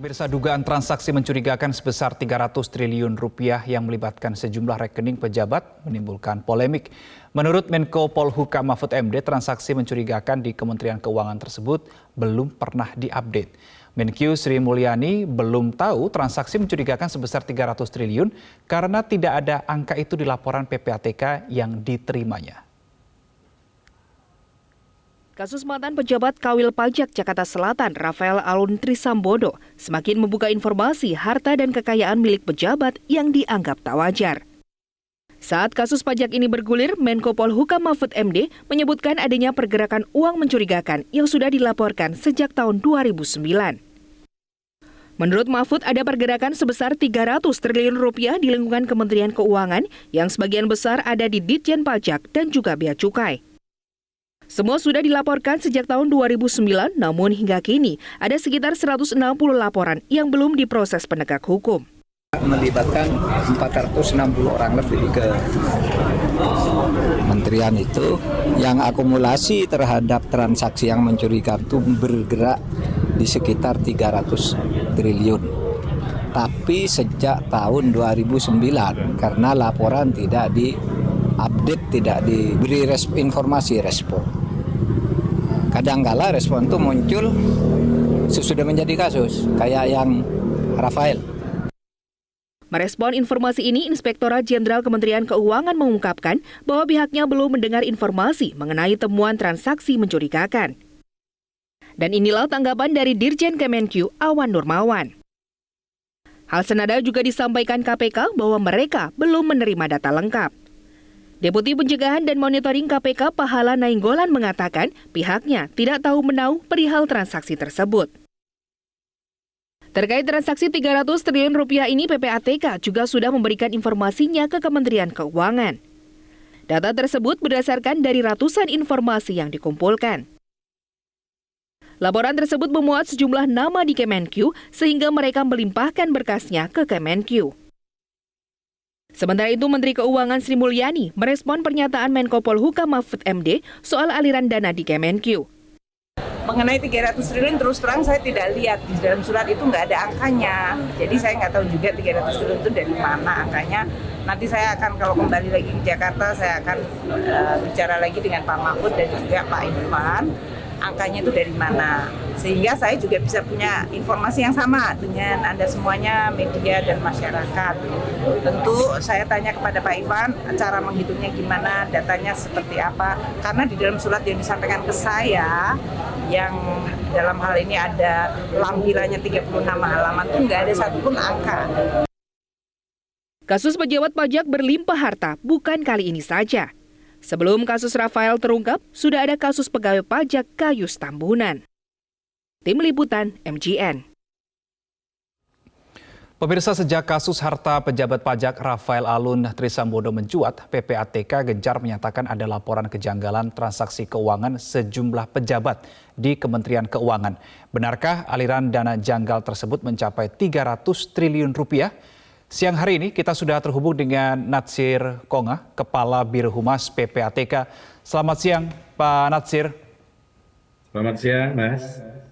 Pemirsa, dugaan transaksi mencurigakan sebesar 300 triliun rupiah yang melibatkan sejumlah rekening pejabat menimbulkan polemik. Menurut Menko Polhukam Mahfud MD, transaksi mencurigakan di Kementerian Keuangan tersebut belum pernah diupdate. Menkyu Sri Mulyani belum tahu transaksi mencurigakan sebesar 300 triliun karena tidak ada angka itu di laporan PPATK yang diterimanya. Kasus mantan pejabat Kawil Pajak Jakarta Selatan, Rafael Alun Trisambodo, semakin membuka informasi harta dan kekayaan milik pejabat yang dianggap tak wajar. Saat kasus pajak ini bergulir, Menko Polhukam Mahfud MD menyebutkan adanya pergerakan uang mencurigakan yang sudah dilaporkan sejak tahun 2009. Menurut Mahfud, ada pergerakan sebesar 300 triliun rupiah di lingkungan Kementerian Keuangan yang sebagian besar ada di Ditjen Pajak dan juga Bea Cukai. Semua sudah dilaporkan sejak tahun 2009, namun hingga kini ada sekitar 160 laporan yang belum diproses penegak hukum. Melibatkan 460 orang lebih ke kementerian itu yang akumulasi terhadap transaksi yang mencurigakan itu bergerak di sekitar 300 triliun. Tapi sejak tahun 2009 karena laporan tidak diupdate, tidak diberi informasi respon. Kadangkala respon itu muncul sesudah menjadi kasus, kayak yang Rafael. Merespon informasi ini, Inspektorat Jenderal Kementerian Keuangan mengungkapkan bahwa pihaknya belum mendengar informasi mengenai temuan transaksi mencurigakan. Dan inilah tanggapan dari Dirjen Kemenkyu, Awan Nurmawan. Hal senada juga disampaikan KPK bahwa mereka belum menerima data lengkap. Deputi Pencegahan dan Monitoring KPK Pahala Nainggolan mengatakan pihaknya tidak tahu menau perihal transaksi tersebut. Terkait transaksi 300 triliun rupiah ini, PPATK juga sudah memberikan informasinya ke Kementerian Keuangan. Data tersebut berdasarkan dari ratusan informasi yang dikumpulkan. Laporan tersebut memuat sejumlah nama di Kemenkyu sehingga mereka melimpahkan berkasnya ke Kemenkyu. Sementara itu, Menteri Keuangan Sri Mulyani merespon pernyataan Menko Polhukam Mahfud MD soal aliran dana di Kemenkyu. Mengenai 300 triliun terus terang saya tidak lihat, di dalam surat itu nggak ada angkanya. Jadi saya nggak tahu juga 300 triliun itu dari mana angkanya. Nanti saya akan kalau kembali lagi ke Jakarta, saya akan bicara lagi dengan Pak Mahfud dan juga Pak Irfan. Angkanya itu dari mana, sehingga saya juga bisa punya informasi yang sama dengan Anda semuanya, media dan masyarakat. Tentu saya tanya kepada Pak Irfan, cara menghitungnya gimana, datanya seperti apa, karena di dalam surat yang disampaikan ke saya, yang dalam hal ini ada lampirannya 36 halaman, itu nggak ada satupun angka. Kasus pejabat pajak berlimpah harta bukan kali ini saja. Sebelum kasus Rafael terungkap, sudah ada kasus pegawai pajak Gayus Tambunan. Tim Liputan MGN. Pemirsa, sejak kasus harta pejabat pajak Rafael Alun Trisambodo mencuat, PPATK gencar menyatakan ada laporan kejanggalan transaksi keuangan sejumlah pejabat di Kementerian Keuangan. Benarkah aliran dana janggal tersebut mencapai 300 triliun rupiah? Siang hari ini kita sudah terhubung dengan Natsir Konga, Kepala Biro Humas PPATK. Selamat siang, Pak Natsir. Selamat siang, Mas.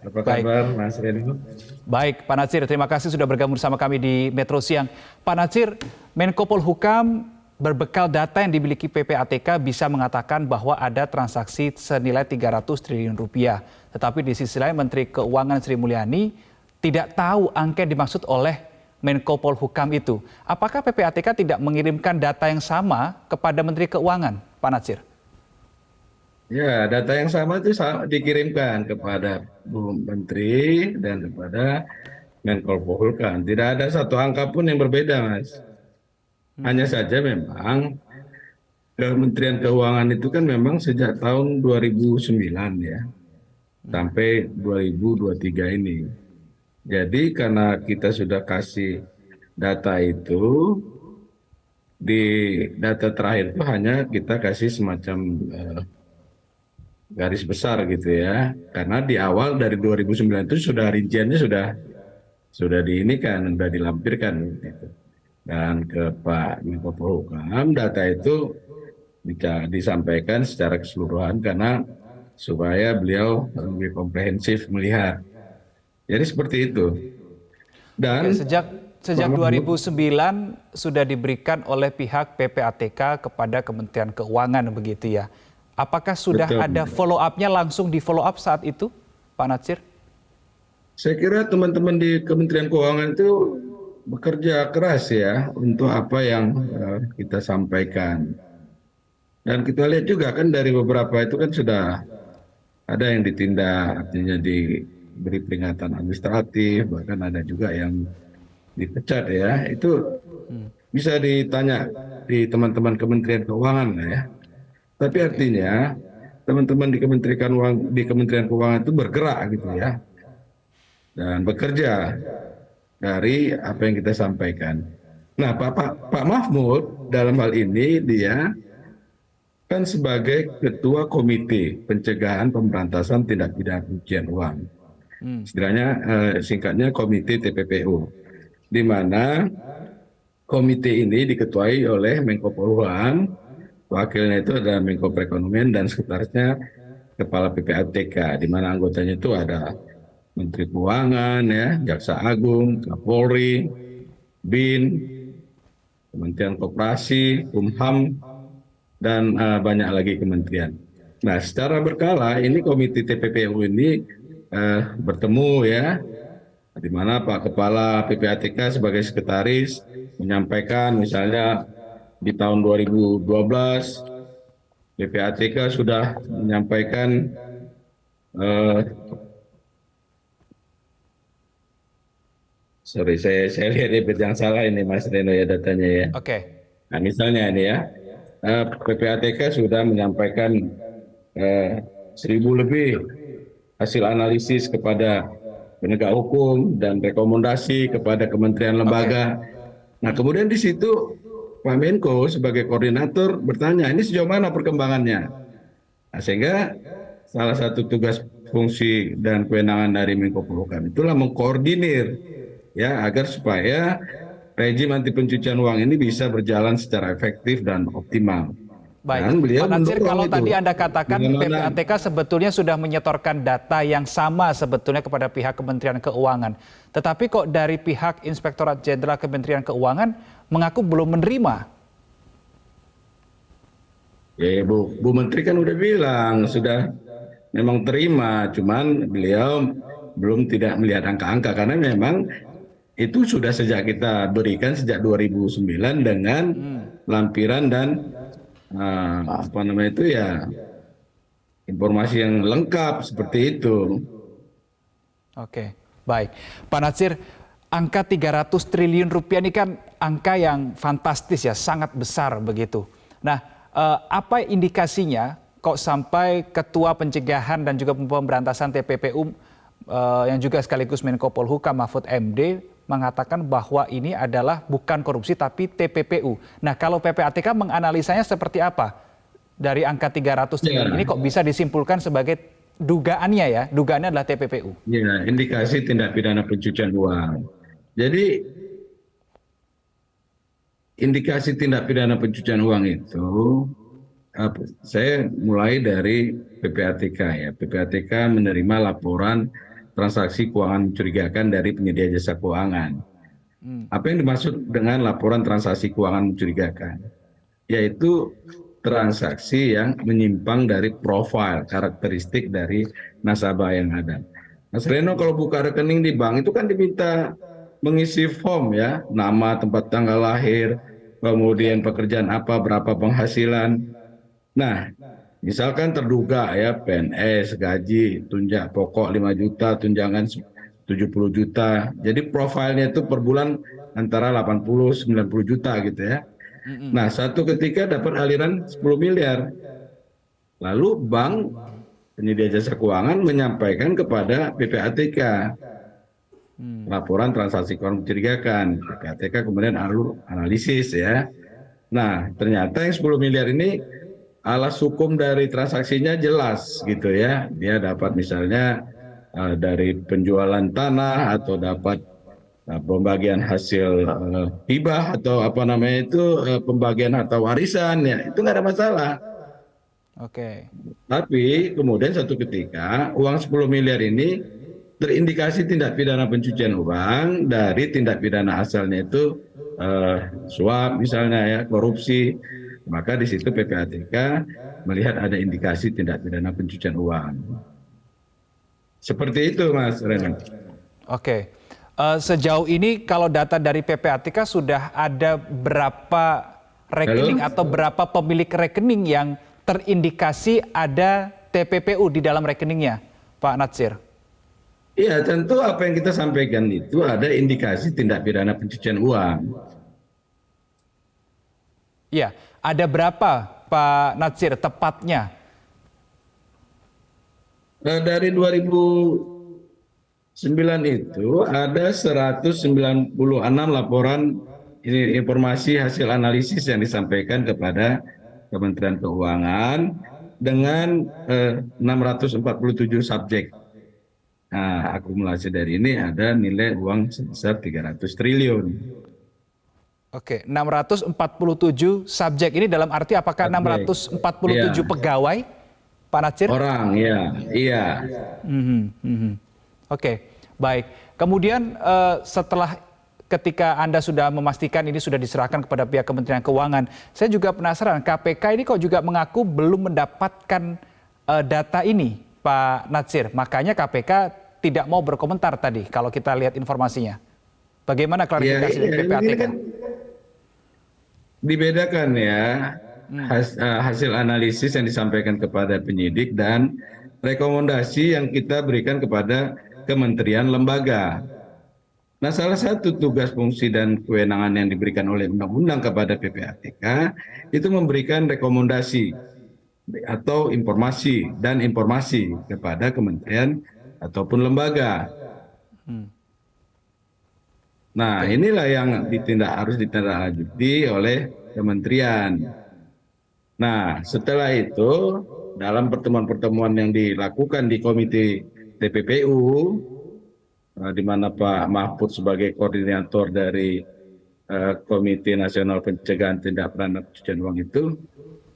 Apa kabar, Mas Reno? Baik, Pak Natsir, terima kasih sudah bergabung bersama kami di Metro Siang. Pak Natsir, Menko Polhukam berbekal data yang dimiliki PPATK bisa mengatakan bahwa ada transaksi senilai 300 triliun rupiah. Tetapi di sisi lain Menteri Keuangan Sri Mulyani tidak tahu angka yang dimaksud oleh Menko Polhukam itu. Apakah PPATK tidak mengirimkan data yang sama kepada Menteri Keuangan, Pak Natsir? Ya, data yang sama itu dikirimkan kepada Bu Menteri dan kepada Menko Polhukam. Tidak ada satu angka pun yang berbeda, Mas. Hanya saja memang Kementerian Keuangan itu kan memang sejak tahun 2009 ya, sampai 2023 ini. Jadi karena kita sudah kasih data itu, di data terakhir itu hanya kita kasih semacam garis besar gitu ya. Karena di awal dari 2009 itu sudah rinciannya sudah sudah dilampirkan gitu. Dan ke Pak Menko Polhukam data itu bisa disampaikan secara keseluruhan karena supaya beliau lebih komprehensif melihat. Jadi seperti itu. Dan Oke, sejak 2009 sudah diberikan oleh pihak PPATK kepada Kementerian Keuangan begitu ya. Apakah sudah betul. ada follow up-nya langsung di follow up saat itu, Pak Natsir? Saya kira teman-teman di Kementerian Keuangan itu bekerja keras ya untuk apa yang kita sampaikan. Dan kita lihat juga kan dari beberapa itu kan sudah ada yang ditindak, artinya diberi peringatan administratif, bahkan ada juga yang dipecat ya. Itu bisa ditanya di teman-teman Kementerian Keuangan lah ya. Tapi artinya teman-teman di Kementerian Keuangan itu bergerak gitu ya dan bekerja dari apa yang kita sampaikan. Nah, Pak Mahfud dalam hal ini dia kan sebagai Ketua Komite Pencegahan Pemberantasan Tindak Pidana Pencucian Uang. Istilahnya singkatnya Komite TPPU, di mana komite ini diketuai oleh Menko Polhukam, wakilnya itu ada Menko Perekonomian dan sekretarisnya Kepala PPATK, di mana anggotanya itu ada Menteri Keuangan, ya, Jaksa Agung, Kapolri, BIN, Kementerian Koperasi, Kumham, dan banyak lagi kementerian. Nah, secara berkala ini Komite TPPU ini bertemu ya, di mana Pak Kepala PPATK sebagai sekretaris menyampaikan misalnya di tahun 2012 PPATK sudah menyampaikan sorry, saya lihat yang salah ini Mas Reno ya datanya ya. Oke. Nah misalnya ini ya, PPATK sudah menyampaikan 1.000 lebih hasil analisis kepada penegak hukum dan rekomendasi kepada kementerian lembaga. Nah kemudian di situ Pak Menko sebagai koordinator bertanya ini sejauh mana perkembangannya. Nah, sehingga salah satu tugas fungsi dan kewenangan dari Menko Polhukam itulah mengkoordinir ya agar supaya rejim anti pencucian uang ini bisa berjalan secara efektif dan optimal. Baik, Pak Natsir, kalau tadi Anda katakan bagaimana PPATK sebetulnya sudah menyetorkan data yang sama sebetulnya kepada pihak Kementerian Keuangan. Tetapi kok dari pihak Inspektorat Jenderal Kementerian Keuangan mengaku belum menerima? Ya, Bu Menteri kan udah bilang sudah memang terima, cuman beliau belum tidak melihat angka-angka karena memang itu sudah sejak kita berikan sejak 2009 dengan lampiran dan apa namanya itu ya informasi yang lengkap seperti itu. Oke, baik. Pak Natsir, angka 300 triliun rupiah ini kan angka yang fantastis ya, sangat besar begitu. Nah, apa indikasinya kok sampai Ketua Pencegahan dan juga Pemberantasan TPPU yang juga sekaligus Menko Polhukam Mahfud MD mengatakan bahwa ini adalah bukan korupsi tapi TPPU. Nah, kalau PPATK menganalisanya seperti apa? Dari angka 300 triliun ini kok bisa disimpulkan sebagai dugaannya ya, dugaannya adalah TPPU. Ya, indikasi tindak pidana pencucian uang. Jadi indikasi tindak pidana pencucian uang itu saya mulai dari PPATK ya. PPATK menerima laporan transaksi keuangan mencurigakan dari penyedia jasa keuangan. Apa yang dimaksud dengan laporan transaksi keuangan mencurigakan? Yaitu transaksi yang menyimpang dari profil karakteristik dari nasabah yang ada. Mas Reno kalau buka rekening di bank itu kan diminta mengisi form ya, nama, tempat tanggal lahir, kemudian pekerjaan apa, berapa penghasilan. Nah, misalkan terduga ya PNS, gaji, tunjang pokok 5 juta, tunjangan 70 juta. Jadi profilnya itu per bulan antara 80-90 juta gitu ya. Nah, satu ketika dapat aliran 10 miliar. Lalu bank penyedia jasa keuangan menyampaikan kepada PPATK laporan transaksi keuangan mencurigakan. PPATK kemudian analisis ya. Nah, ternyata yang 10 miliar ini alas hukum dari transaksinya jelas gitu ya. Dia dapat misalnya dari penjualan tanah atau dapat pembagian hasil hibah atau apa namanya itu pembagian harta warisan ya. Itu nggak ada masalah. Oke. Tapi kemudian satu ketika uang 10 miliar ini terindikasi tindak pidana pencucian uang dari tindak pidana asalnya itu suap misalnya ya, korupsi, maka di situ PPATK melihat ada indikasi tindak pidana pencucian uang. Seperti itu Mas Renat. Oke. Sejauh ini kalau data dari PPATK sudah ada berapa rekening atau berapa pemilik rekening yang terindikasi ada TPPU di dalam rekeningnya, Pak Natsir? Iya, tentu apa yang kita sampaikan itu ada indikasi tindak pidana pencucian uang. Iya, ada berapa Pak Natsir tepatnya? Dari 2009 itu ada 196 laporan informasi hasil analisis yang disampaikan kepada Kementerian Keuangan dengan 647 subjek. Nah, akumulasi dari ini ada nilai uang sebesar 300 triliun. Oke, 647 subjek ini dalam arti apakah 647 pegawai, Pak Natsir? Orang, ya, iya. Oke, baik. Kemudian setelah ketika Anda sudah memastikan ini sudah diserahkan kepada pihak Kementerian Keuangan, saya juga penasaran KPK ini kok juga mengaku belum mendapatkan data ini, Pak Natsir. Makanya KPK tidak mau berkomentar tadi kalau kita lihat informasinya. Bagaimana klarifikasi dari PPATK? Kan dibedakan ya hasil analisis yang disampaikan kepada penyidik dan rekomendasi yang kita berikan kepada kementerian lembaga. Nah, salah satu tugas, fungsi, dan kewenangan yang diberikan oleh undang-undang kepada PPATK itu memberikan rekomendasi atau informasi kepada kementerian ataupun lembaga. Nah, inilah yang harus ditindaklanjuti oleh kementerian. Nah, setelah itu dalam pertemuan-pertemuan yang dilakukan di Komite TPPU, di mana Pak Mahfud sebagai koordinator dari Komite Nasional Pencegahan Tindak Pidana Pencucian Uang itu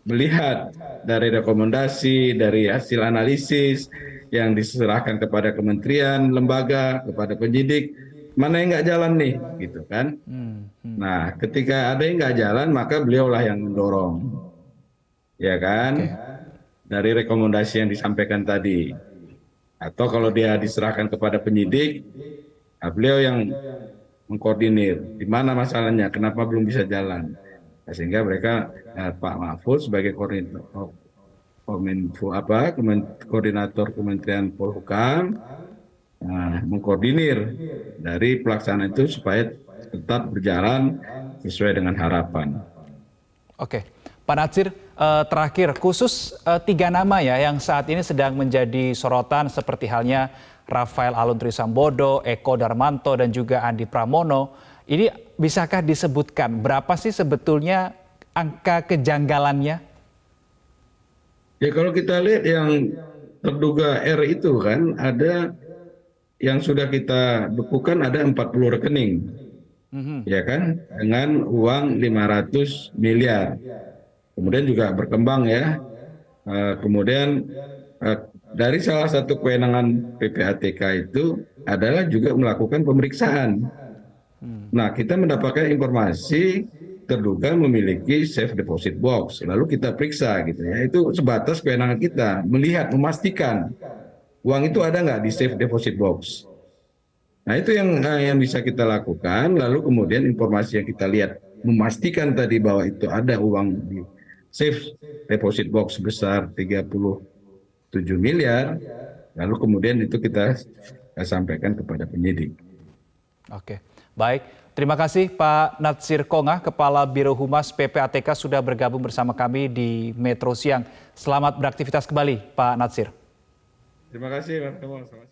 melihat dari rekomendasi, dari hasil analisis yang diserahkan kepada kementerian, lembaga, kepada penyidik, mana yang nggak jalan nih, gitu kan? Nah, ketika ada yang nggak jalan, maka beliaulah yang mendorong, ya kan? Dari rekomendasi yang disampaikan tadi. Atau kalau dia diserahkan kepada penyidik, beliau yang mengkoordinir di mana masalahnya, kenapa belum bisa jalan. Nah, sehingga mereka Pak Mahfud sebagai koordinator Kementerian Polhukam mengkoordinir dari pelaksanaan itu supaya tetap berjalan sesuai dengan harapan. Oke, Pak Natsir, terakhir khusus 3 nama ya yang saat ini sedang menjadi sorotan seperti halnya Rafael Alun Trisambodo, Eko Darmanto, dan juga Andi Pramono. Ini bisakah disebutkan berapa sih sebetulnya angka kejanggalannya? Ya, kalau kita lihat yang terduga R itu kan ada yang sudah kita bekukan ada 40 rekening, ya kan, dengan uang 500 miliar. Kemudian juga berkembang ya. Kemudian dari salah satu kewenangan PPATK itu adalah juga melakukan pemeriksaan. Nah, kita mendapatkan informasi terduga memiliki safe deposit box, lalu kita periksa gitu ya. Itu sebatas kewenangan kita melihat, memastikan uang itu ada nggak di safe deposit box. Nah, itu yang bisa kita lakukan. Lalu kemudian informasi yang kita lihat memastikan tadi bahwa itu ada uang di safe deposit box sebesar 37 miliar. Lalu kemudian itu kita sampaikan kepada penyidik. Oke, baik. Terima kasih Pak Natsir Kongah, Kepala Biro Humas PPATK sudah bergabung bersama kami di Metro Siang. Selamat beraktivitas kembali Pak Natsir. Terima kasih, Mas.